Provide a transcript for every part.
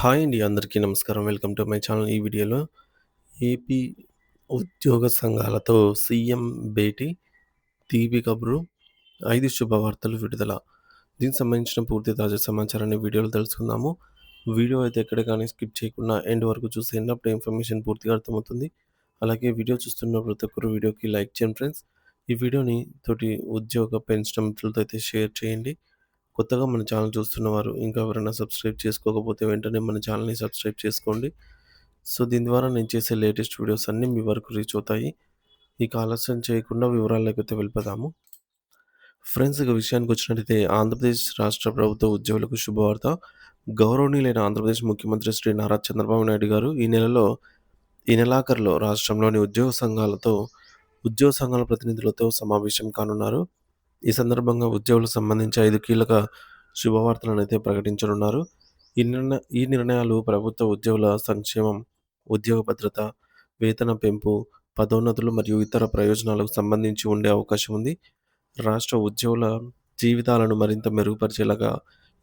Hi అండి. అందరికీ నమస్కారం. Welcome to my channel. ఈ వీడియోలో ఏపీ ఉద్యోగ సంఘాలతో సీఎం భేటీ, తీపి కబురు, 5 శుభవార్తలు విడుదల. దీనికి సంబంధించిన పూర్తి తాజా సమాచారాన్ని వీడియోలో తెలుసుకుందాము. వీడియో అయితే ఎక్కడ కానీ స్కిప్ చేయకుండా ఎండ్ వరకు చూసేయండి. అప్పుడు ఇన్ఫర్మేషన్ పూర్తిగా అర్థమవుతుంది. అలాగే వీడియో చూస్తున్న ప్రతి ఒక్కరు వీడియోకి లైక్ చేయండి ఫ్రెండ్స్. ఈ వీడియోని తోటి ఉద్యోగ పెన్షన్ మిత్రులతో అయితే షేర్ చేయండి. కొత్తగా మన ఛానల్ చూస్తున్నవారు ఇంకా ఎవరైనా సబ్స్క్రైబ్ చేసుకోకపోతే వెంటనే మన ఛానల్‌ని సబ్స్క్రైబ్ చేసుకోండి. సో, దీని ద్వారా నేను చేసే లేటెస్ట్ వీడియోస్ అన్నీ మీ వరకు రీచ్ అవుతాయి. ఇక ఆలస్యం చేయకుండా వివరాల్లోకైతే వెళ్ళిపోదాము. ఫ్రెండ్స్, ఇక విషయానికొచ్చినట్టయితే ఆంధ్రప్రదేశ్ రాష్ట్ర ప్రభుత్వ ఉద్యోగులకు శుభవార్త. గౌరవనీయులైన ఆంధ్రప్రదేశ్ ముఖ్యమంత్రి శ్రీ నారా చంద్రబాబు నాయుడు గారు ఈ నెలాఖరులో రాష్ట్రంలోని ఉద్యోగ సంఘాల ప్రతినిధులతో సమావేశం కానున్నారు. ఈ సందర్భంగా ఉద్యోగులకు సంబంధించి 5 కీలక శుభవార్తలనైతే ప్రకటించనున్నారు. ఈ నిర్ణయాలు ప్రభుత్వ ఉద్యోగుల సంక్షేమం, ఉద్యోగ భద్రత, వేతన పెంపు, పదోన్నతులు మరియు ఇతర ప్రయోజనాలకు సంబంధించి ఉండే అవకాశం ఉంది. రాష్ట్ర ఉద్యోగుల జీవితాలను మరింత మెరుగుపరిచేలాగా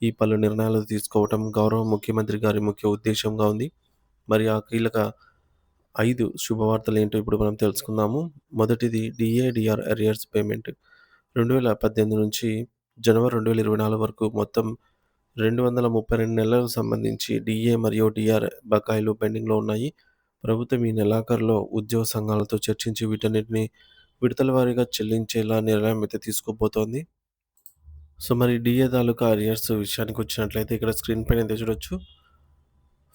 ఈ పలు నిర్ణయాలు తీసుకోవటం గౌరవ ముఖ్యమంత్రి గారి ముఖ్య ఉద్దేశ్యంగా ఉంది. మరి ఆ కీలక 5 శుభవార్తలేంటో ఇప్పుడు మనం తెలుసుకుందాము. మొదటిది డీఏ అరియర్స్ పేమెంట్. 2018 నుంచి జనవరి 2024 వరకు మొత్తం 232 నెలలకు సంబంధించి డీఏ మరియు డీఆర్ బకాయిలు పెండింగ్‌లో ఉన్నాయి. ప్రభుత్వం ఈ నెలాఖరులో ఉద్యోగ సంఘాలతో చర్చించి వీటన్నిటిని విడతల వారీగా చెల్లించేలా నిర్ణయం అయితే తీసుకోబోతోంది. సో, మరి డీఏ తాలూకా అరియర్స్ విషయానికొచ్చినట్లయితే ఇక్కడ స్క్రీన్ పైన అయితే చూడొచ్చు.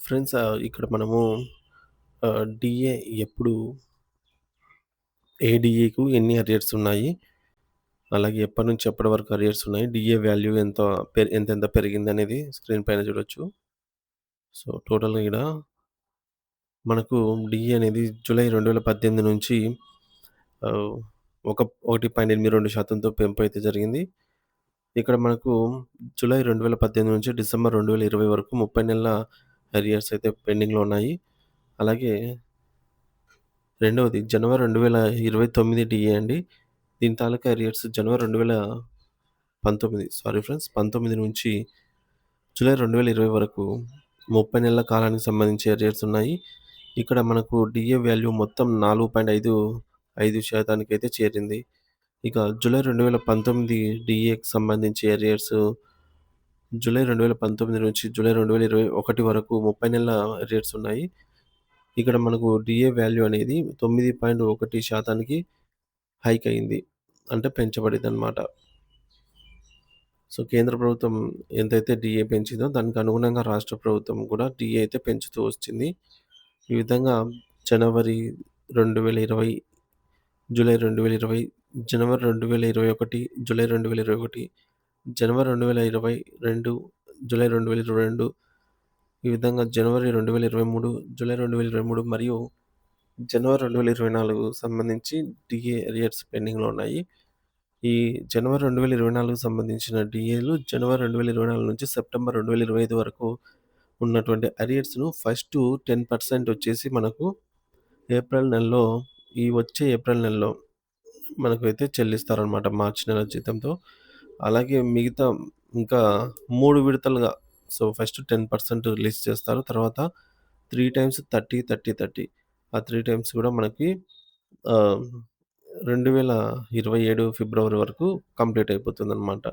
ఫ్రెండ్స్, ఇక్కడ మనము డీఏ ఎప్పుడు ఏ డీఏకు ఎన్ని అరియర్స్ ఉన్నాయి, అలాగే ఎప్పటినుంచి ఎప్పటి వరకు అరియర్స్ ఉన్నాయి, డీఏ వాల్యూ ఎంతెంత పెరిగిందనేది స్క్రీన్ పైన చూడొచ్చు. సో, టోటల్‌గా ఈడ మనకు డీఏ అనేది జూలై 2018 నుంచి ఆహ్, ఒక 1.82%తో పెంపైతే జరిగింది. ఇక్కడ మనకు జూలై 2018 నుంచి డిసెంబర్ 2020 వరకు 30 నెలల అరియర్స్ అయితే పెండింగ్‌లో ఉన్నాయి. అలాగే రెండవది జనవరి 2029 డీఏ అండి. దీని తాలూకా అరియర్స్ జనవరి 2019, సారీ ఫ్రెండ్స్, 19 నుంచి జూలై 2020 వరకు 30 నెలల కాలానికి సంబంధించి అరియర్స్ ఉన్నాయి. ఇక్కడ మనకు డీఏ వాల్యూ మొత్తం 4.55% అయితే చేరింది. ఇక జూలై 2019 డీఏకి సంబంధించి అరియర్స్ జూలై 2019 నుంచి జూలై 2021 వరకు 30 నెలల అరియర్స్ ఉన్నాయి. ఇక్కడ మనకు డీఏ వాల్యూ అనేది 9.1% హైక్ అయింది. అంటే పెంచబడిందనమాట. సో, కేంద్ర ప్రభుత్వం ఎంతైతే డీఏ పెంచిందో దానికి అనుగుణంగా రాష్ట్ర ప్రభుత్వం కూడా డీఏ అయితే పెంచుతూ వచ్చింది. ఈ విధంగా జనవరి 2020, జూలై 2020, జనవరి 2021, జూలై 2021, జనవరి 2022, జూలై 2022, ఈ విధంగా జనవరి 2023, జూలై 2023 మరియు జనవరి 2024 సంబంధించి డీఏ అరియర్స్ పెండింగ్‌లో ఉన్నాయి. ఈ జనవరి 2024కి సంబంధించిన డీఏలు జనవరి 2024 నుంచి సెప్టెంబర్ 2025 వరకు ఉన్నటువంటి అరియర్స్‌ను ఫస్టు 10% వచ్చేసి మనకు ఏప్రిల్ నెలలో వచ్చే ఏప్రిల్ నెలలో మనకైతే చెల్లిస్తారనమాట, మార్చి నెల జీతంతో. అలాగే మిగతా ఇంకా 3 విడతలుగా, సో, ఫస్ట్ 10% రిలీజ్ చేస్తారు. తర్వాత 3 టైమ్స్ 30, 30, 30, ఆ 3 టైమ్స్ కూడా మనకి ఆహ్, 2027 ఫిబ్రవరి వరకు కంప్లీట్ అయిపోతుందనమాట.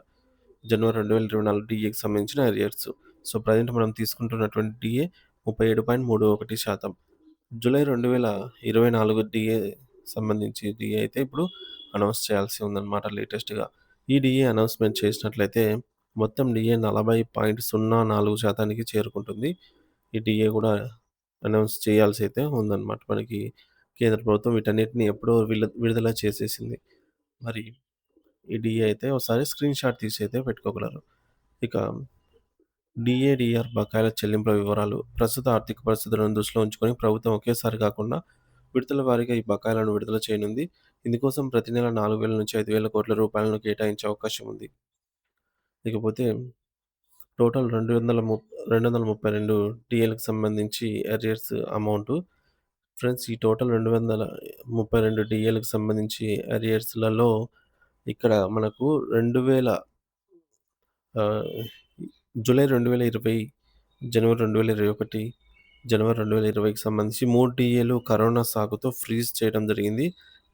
జనవరి 2024 డీఏకి సంబంధించిన అరియర్స్. సో, ప్రెజెంట్ మనం తీసుకుంటున్నటువంటి డీఏ 37.31%. జూలై 2024 సంబంధించి డీఏ అయితే ఇప్పుడు అనౌన్స్ చేయాల్సి ఉందనమాట లేటెస్ట్‌గా. ఈ డీఏ అనౌన్స్‌మెంట్ చేసినట్లయితే మొత్తం డీఏ 40.04%కి చేరుకుంటుంది. ఈ డీఏ కూడా అనౌన్స్ చేయాల్సి అయితే ఉందనమాట. మనకి కేంద్ర ప్రభుత్వం వీటన్నిటిని ఎప్పుడో విడుదల చేసేసింది. మరి ఈ డీఏ అయితే ఒకసారి స్క్రీన్‌షాట్ తీసి అయితే పెట్టుకోగలరు. ఇక డీఏ, డీఆర్ బకాయిల చెల్లింపుల వివరాలు. ప్రస్తుత ఆర్థిక పరిస్థితులను దృష్టిలో ఉంచుకొని ప్రభుత్వం ఒకేసారి కాకుండా విడతల వారీగా ఈ బకాయిలను విడుదల చేయనుంది. ఇందుకోసం ప్రతి నెల 4,000-5,000 కోట్ల రూపాయలను కేటాయించే అవకాశం ఉంది. ఇకపోతే టోటల్ 232 డీఏలకు సంబంధించి అరియర్స్ అమౌంటు. ఫ్రెండ్స్, ఈ టోటల్ 232 డీఏలకు సంబంధించి అరియర్స్‌లలో ఇక్కడ మనకు 2000 ఆహ్, జూలై 2020 జనవరి 2021, జనవరి 2020కి సంబంధించి 3 డీఏలు కరోనా సాకుతో ఫ్రీజ్ చేయడం జరిగింది.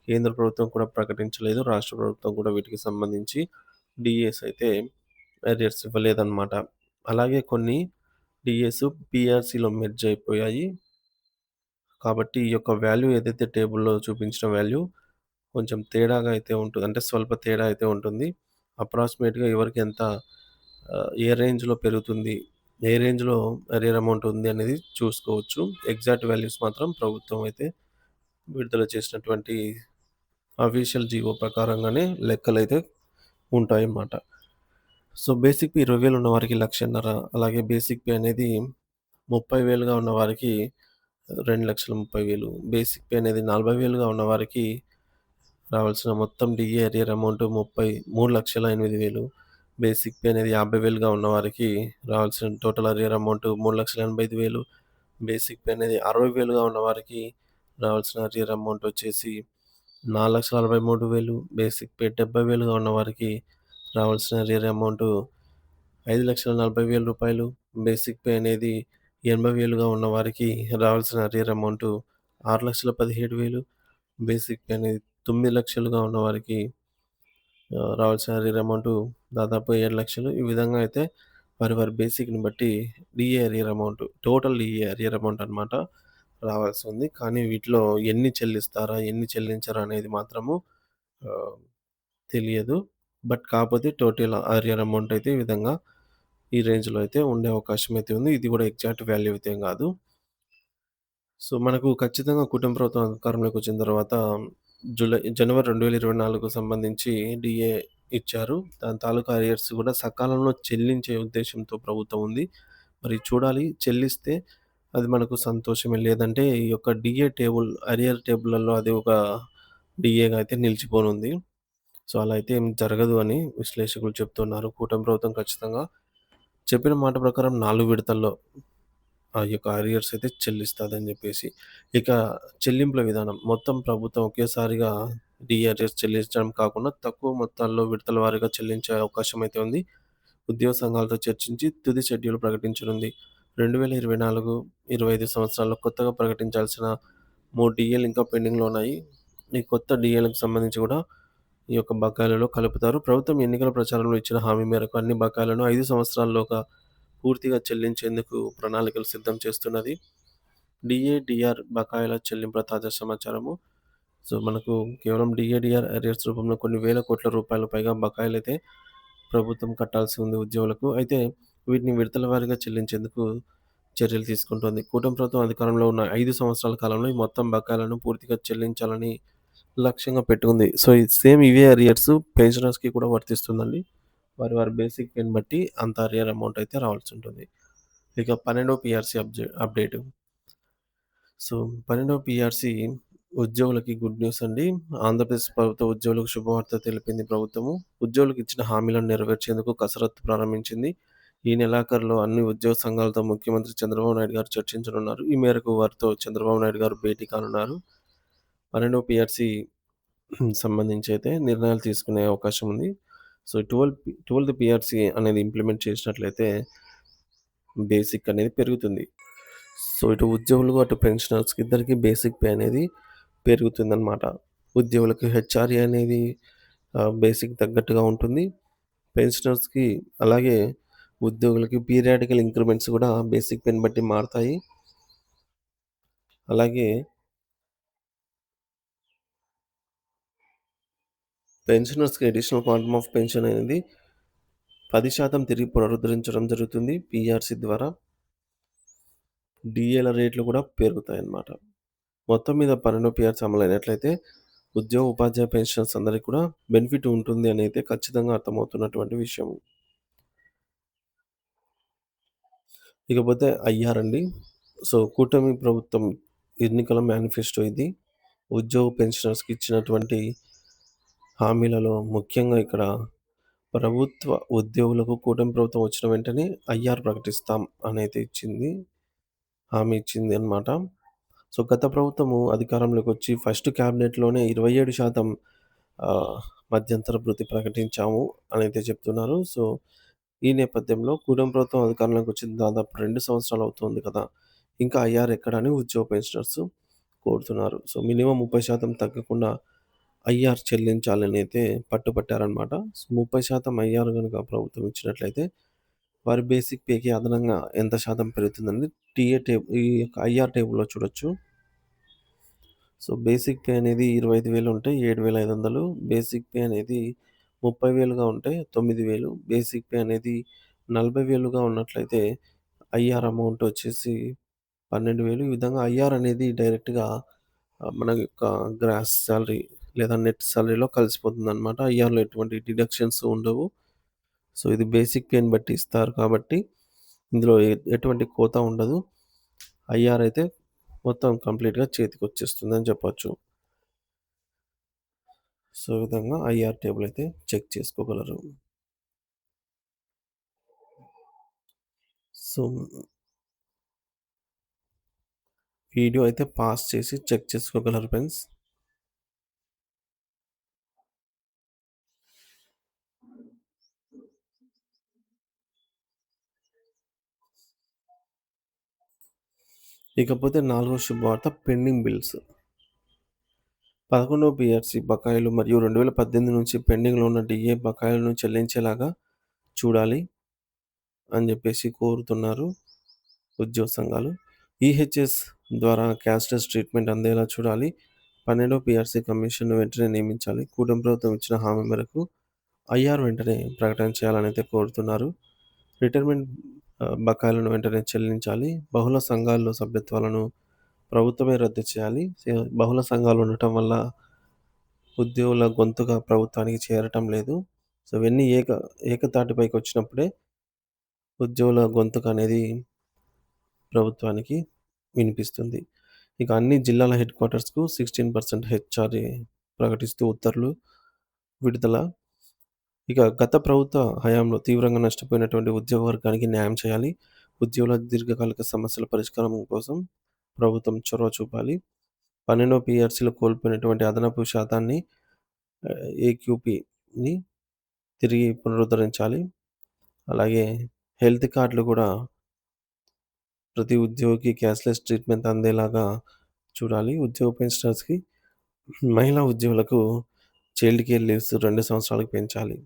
కేంద్ర ప్రభుత్వం కూడా ప్రకటించలేదు. రాష్ట్ర ప్రభుత్వం కూడా వీటికి సంబంధించి డీఏస్ అయితే అరియర్స్ ఇవ్వలేదన్నమాట. అలాగే కొన్ని డీఏస్ పీఆర్సీలో మెర్జ్ అయిపోయాయి. కాబట్టి ఈ యొక్క వాల్యూ ఏదైతే టేబుల్‌లో చూపించిన వాల్యూ కొంచెం తేడాగా అయితే ఉంటుంది. అంటే స్వల్ప తేడా అయితే ఉంటుంది. అప్రాక్సిమేట్‌గా ఎవరికి ఎంత ఏ రేంజ్‌లో పెరుగుతుంది, ఏ రేంజ్‌లో అరియర్ అమౌంట్ ఉంది అనేది చూసుకోవచ్చు. ఎగ్జాక్ట్ వాల్యూస్ మాత్రం ప్రభుత్వం అయితే విడుదల చేసినటువంటి అఫీషియల్ జీవో ప్రకారంగానే లెక్కలైతే ఉంటాయన్నమాట. సో, బేసిక్ పే 20,000 ఉన్న వారికి 1,50,000, అలాగే బేసిక్ పే అనేది 30,000గా ఉన్న వారికి 2,30,000, బేసిక్ పే అనేది 40,000గా ఉన్న వారికి రావాల్సిన మొత్తం DA arrear amount 3,08,000, basic pay అనేది 50,000గా ఉన్నవారికి రావాల్సిన total arrear amount 3,85,000, basic pay అనేది 60,000గా ఉన్నవారికి రావాల్సిన అరియర్ అమౌంట్ వచ్చేసి 4,43,000, బేసిక్ పే 70,000గా ఉన్నవారికి రావాల్సిన అరియర్ అమౌంట్ రూ. 5,40,000, బేసిక్ పే అనేది 80,000గా ఉన్నవారికి రావాల్సిన అరియర్ అమౌంట్ 6,17,000, బేసిక్ పే అనేది 9,00,000గా ఉన్నవారికి రావాల్సిన అరియర్ అమౌంట్ దాదాపు 7,00,000. ఈ విధంగా అయితే వారి బేసిక్‌ని బట్టి DA arrear amount, total DA arrear amount అనమాట రావాల్సి ఉంది. కానీ వీటిలో ఎన్ని చెల్లిస్తారా, ఎన్ని చెల్లించరా అనేది మాత్రము ఆహ్, తెలియదు. బట్ కాపోతే టోటల్ అరియర్ అమౌంట్ అయితే ఈ విధంగా ఈ రేంజ్‌లో అయితే ఉండే అవకాశం అయితే ఉంది. ఇది కూడా ఎగ్జాక్ట్ వాల్యూ అయితే ఏం కాదు. సో, మనకు ఖచ్చితంగా కూటమి ప్రభుత్వం అధికారంలోకి వచ్చిన తర్వాత జనవరి 2024కు సంబంధించి డీఏ ఇచ్చారు. దాని తాలూకా అరియర్స్ కూడా సకాలంలో చెల్లించే ఉద్దేశ్యంతో ప్రభుత్వం ఉంది. మరి చూడాలి, చెల్లిస్తే అది మనకు సంతోషమే. లేదంటే ఈ యొక్క డీఏ టేబుల్, అరియర్ టేబుల్‌లలో అది ఒక డీఏగా అయితే నిలిచిపోనుంది. సో, అలా అయితే ఏం జరగదు అని విశ్లేషకులు చెప్తున్నారు. కూటమి ప్రభుత్వం ఖచ్చితంగా చెప్పిన మాట ప్రకారం 4 విడతల్లో ఆ యొక్క అరియర్స్ అయితే చెల్లిస్తదని జెప్పేసి. ఇక చెల్లింపుల విధానం మొత్తం ప్రభుత్వం ఒకేసారిగా అరియర్స్ చెల్లించడం కాకుండా తక్కువ మొత్తాల్లో విడతల వారీగా చెల్లించే అవకాశం అయితే ఉంది. ఉద్యోగ సంఘాలతో చర్చించి తుది షెడ్యూల్ ప్రకటించనుంది. 2024, 25 సంవత్సరాల్లో కొత్తగా ప్రకటించాల్సిన 3 డీఏలు ఇంకా పెండింగ్‌లో ఉన్నాయి. ఈ కొత్త డీఏలకు సంబంధించి గూడా ఈ యొక్క బకాయిలలో కలుపుతారు. ప్రభుత్వం ఎన్నికల ప్రచారంలో ఇచ్చిన హామీ మేరకు అన్ని బకాయిలను 5 సంవత్సరాల్లోగా పూర్తిగా చెల్లించేందుకు ప్రణాళికలు సిద్ధం చేస్తున్నది. డీఏ, డీఆర్ బకాయిల చెల్లింపుల తాజా సమాచారము. సో, మనకు కేవలం డీఏ, డీఆర్ అరియర్స్ రూపంలో కొన్ని వేల కోట్ల రూపాయల పైగా బకాయిలైతే ప్రభుత్వం కట్టాల్సి ఉంది ఉద్యోగులకు. అయితే వీటిని విడతల వారీగా చెల్లించేందుకు చర్యలు తీసుకుంటోంది. కూటమి ప్రభుత్వం అధికారంలో ఉన్న 5 సంవత్సరాల కాలంలో ఈ మొత్తం బకాయిలను పూర్తిగా చెల్లించాలని లక్ష్యంగా పెట్టుకుంది. సో, సేమ్ ఇవే అరియర్స్ పెన్షనర్స్‌కి కూడా వర్తిస్తుందండి. వారి బేసిక్ పేని బట్టి అంత అరియర్ అమౌంట్ అయితే రావాల్సుంటుంది. ఇక 12వ పీఆర్సీ అప్డేటు. సో, 12వ పీఆర్సీ ఉద్యోగులకి గుడ్ న్యూస్ అండి. ఆంధ్రప్రదేశ్ ప్రభుత్వ ఉద్యోగులకు శుభవార్త తెలిపింది ప్రభుత్వము. ఉద్యోగులకు ఇచ్చిన హామీలను నెరవేర్చేందుకు కసరత్తు ప్రారంభించింది. ఈ నెలాఖరులో అన్ని ఉద్యోగ సంఘాలతో ముఖ్యమంత్రి చంద్రబాబు నాయుడు గారు చర్చించనున్నారు. ఈ మేరకు వారితో చంద్రబాబు నాయుడు గారు భేటీ కానున్నారు. 12వ పీఆర్సీ సంబంధించి అయితే నిర్ణయాలు తీసుకునే అవకాశం ఉంది. సో, 12థ్ పీఆర్సీ అనేది ఇంప్లిమెంట్ చేసినట్లయితే బేసిక్ అనేది పెరుగుతుంది. సో, ఇటు ఉద్యోగులు, అటు పెన్షనర్స్‌కి ఇద్దరికీ బేసిక్ పే అనేది పెరుగుతుందనమాట. ఉద్యోగులకు హెచ్ఆర్ఏ అనేది బేసిక్ తగ్గట్టుగా ఉంటుంది. పెన్షనర్స్‌కి అలాగే ఉద్యోగులకి పీరియాడికల్ ఇంక్రిమెంట్స్ కూడా బేసిక్ పేని బట్టి మారతాయి. అలాగే పెన్షనర్స్‌కి అడిషనల్ క్వాంటమ్ ఆఫ్ పెన్షన్ అనేది 10% తిరిగి పునరుద్ధరించడం జరుగుతుంది పీఆర్సీ ద్వారా. డీఏల రేట్లు కూడా పెరుగుతాయన్నమాట. మొత్తం మీద 12 పీఆర్సీ అమలైనట్లయితే ఉద్యోగ, ఉపాధ్యాయ పెన్షనర్స్ అందరికి కూడా బెనిఫిట్ ఉంటుంది అని అయితే ఖచ్చితంగా అర్థమవుతున్నటువంటి విషయం. ఇకపోతే ఐఆర్ అండి. సో, కూటమి ప్రభుత్వం ఎన్నికల మేనిఫెస్టో ఇది. ఉద్యోగ పెన్షనర్స్‌కి ఇచ్చినటువంటి హామీలలో ముఖ్యంగా ఇక్కడ ప్రభుత్వ ఉద్యోగులకు కూటమి ప్రభుత్వం వచ్చిన వెంటనే ఐఆర్ ప్రకటిస్తాం అనైతే హామీ ఇచ్చింది అన్నమాట. సో, గత ప్రభుత్వము అధికారంలోకొచ్చి ఫస్ట్ క్యాబినెట్‌లోనే 27% ఆహ్, మధ్యంతర భృతి ప్రకటించాము అనైతే చెప్తున్నారు. సో, ఈ నేపథ్యంలో కూటమి ప్రభుత్వం అధికారంలోకొచ్చి దాదాపు 2 సంవత్సరాలు అవుతుంది కదా! ఇంకా ఐఆర్ ఎక్కడని ఉద్యోగ పెన్షనర్స్ కోరుతున్నారు. సో, మినిమమ్ 30% తగ్గకుండా ఐఆర్ చెల్లించాలనైతే పట్టుబట్టారనమాట. సో, 30% ఐఆర్ గనుక ప్రభుత్వం ఇచ్చినట్లయితే వారి బేసిక్ పేకి అదనంగా ఎంత శాతం పెరుగుతుందని ఈ యొక్క ఐఆర్ టేబుల్‌లో చూడొచ్చు. సో, బేసిక్ పే అనేది 25,000 ఉంటే 7,500. బేసిక్ పే అనేది 30,000గా ఉంటే 9,000. బేసిక్ పే అనేది 40,000గా ఉన్నట్లయితే ఐఆర్ అమౌంట్ వచ్చేసి 12,000. ఈ విధంగా ఐఆర్ అనేది డైరెక్ట్‌గా మన యొక్క గ్రాస్ సాలరీ లేదా నెట్ సాలరీలో కలిసిపోతుందనమాట. ఐఆర్‌లో ఎటువంటి డిడక్షన్స్ ఉండవు. సో, ఇది బేసిక్ పేని బట్టి ఇస్తారు కాబట్టి ఇందులో ఎటువంటి కోత ఉండదు. ఐఆర్ అయితే మొత్తం కంప్లీట్‌గా చేతికొచ్చేస్తుందని చెప్పొచ్చు. సో, ఈ విధంగా ఐఆర్ టేబుల్ అయితే చెక్ చేసుకోగలరు. సో, వీడియో అయితే పాజ్ చేసి చెక్ చేసుకోగలరు ఫ్రెండ్స్. ఇకపోతే నాలుగో శుభవార్త పెండింగ్ బిల్స్. 11వ పీఆర్‌సీ బకాయిలు మరియు 2018 నుంచి పెండింగ్‌లో ఉన్న డీఏ బకాయిలను చెల్లించేలాగా చూడాలి అని చెప్పేసి కోరుతున్నారు ఉద్యోగ సంఘాలు. ఈహెచ్ఎస్ ద్వారా క్యాష్‌లెస్ ట్రీట్మెంట్ అందేలా చూడాలి. 12వ పీఆర్‌సీ కమిషన్‌ను వెంటనే నియమించాలి. కూటమి ప్రభుత్వం ఇచ్చిన హామీ మేరకు ఐఆర్ వెంటనే ప్రకటన చేయాలని అయితే కోరుతున్నారు. రిటైర్మెంట్ బకాయిలను వెంటనే చెల్లించాలి. బహుళ సంఘాల్లో సభ్యత్వాలను ప్రభుత్వమే రద్దు చేయాలి. బహుళ సంఘాలు ఉండటం వల్ల ఉద్యోగుల గొంతుక ప్రభుత్వానికి చేరటం లేదు. సో, ఇవన్నీ ఏకతాటిపైకొచ్చినప్పుడే ఉద్యోగుల గొంతుక అనేది ప్రభుత్వానికి వినిపిస్తుంది. ఇక అన్ని జిల్లాల హెడ్ క్వార్టర్స్‌కు 16% హెచ్‌ఆర్‌ఏ ప్రకటిస్తూ ఉత్తర్వులు విడుదల. ఇక గత ప్రభుత్వ హయాంలో తీవ్రంగా నష్టపోయినటువంటి ఉద్యోగ వర్గానికి న్యాయం చేయాలి. ఉద్యోగుల దీర్ఘకాలిక సమస్యల పరిష్కారం కోసం ప్రభుత్వం చొరవ చూపాలి. 12వ పీఆర్‌సీలో కోల్పోయినటువంటి అదనపు శాతాన్ని ఏక్యూపీని తిరిగి పునరుద్ధరించాలి. అలాగే హెల్త్ కార్డ్‌లు కూడా ప్రతి ఉద్యోగికి క్యాష్‌లెస్ ట్రీట్మెంట్ అందేలాగా చూడాలి. ఉద్యోగ పెన్షనర్స్‌కి, మహిళా ఉద్యోగులకు చైల్డ్ కేర్ లీవ్స్ 2 సంవత్సరాలకు పెంచాలి.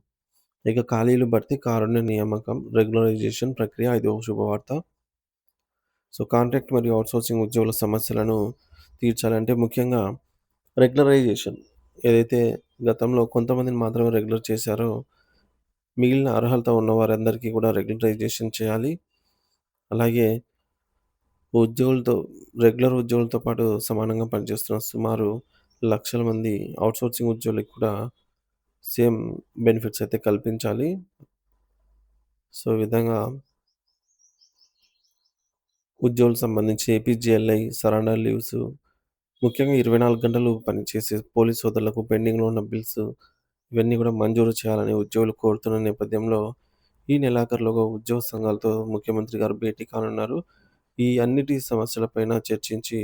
ఇక ఖాళీలు భర్తీ, కారుణ్య నియామకం, రెగ్యులరైజేషన్ ప్రక్రియ ఐదవ శుభవార్త. సో, కాంట్రాక్ట్ మరియు ఔట్‌సోర్సింగ్ ఉద్యోగుల సమస్యలను తీర్చాలంటే ముఖ్యంగా రెగ్యులరైజేషన్ ఏదైతే గతంలో కొంతమందిని మాత్రమే రెగ్యులర్ చేశారో, మిగిలిన అర్హత ఉన్న వారందరికీ కూడా రెగ్యులరైజేషన్ చేయాలి. అలాగే ఉద్యోగులతో రెగ్యులర్ ఉద్యోగులతో పాటు సమానంగా పనిచేస్తున్న సుమారు లక్షల మంది ఔట్‌సోర్సింగ్ ఉద్యోగులకు కూడా సేమ్ బెనిఫిట్స్ అయితే కల్పించాలి. సో, ఈ విధంగా ఉద్యోగులకు సంబంధించి ఏపీజీఎల్ఐ, సరెండర్ లీవ్స్, ముఖ్యంగా 24 గంటలు పనిచేసే పోలీస్ సోదరులకు పెండింగ్‌లో ఉన్న బిల్స్ ఇవన్నీ కూడా మంజూరు చేయాలని ఉద్యోగులు కోరుతున్న నేపథ్యంలో ఈ నెలాఖరులోగా ఉద్యోగ సంఘాలతో ముఖ్యమంత్రి గారు భేటీ కానున్నారు. ఈ అన్నిటి సమస్యలపైన చర్చించి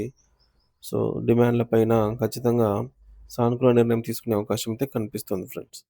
సో, డిమాండ్‌లపైన ఖచ్చితంగా సానుకూల నిర్ణయం తీసుకునే అవకాశం అయితే కనిపిస్తుంది ఫ్రెండ్స్.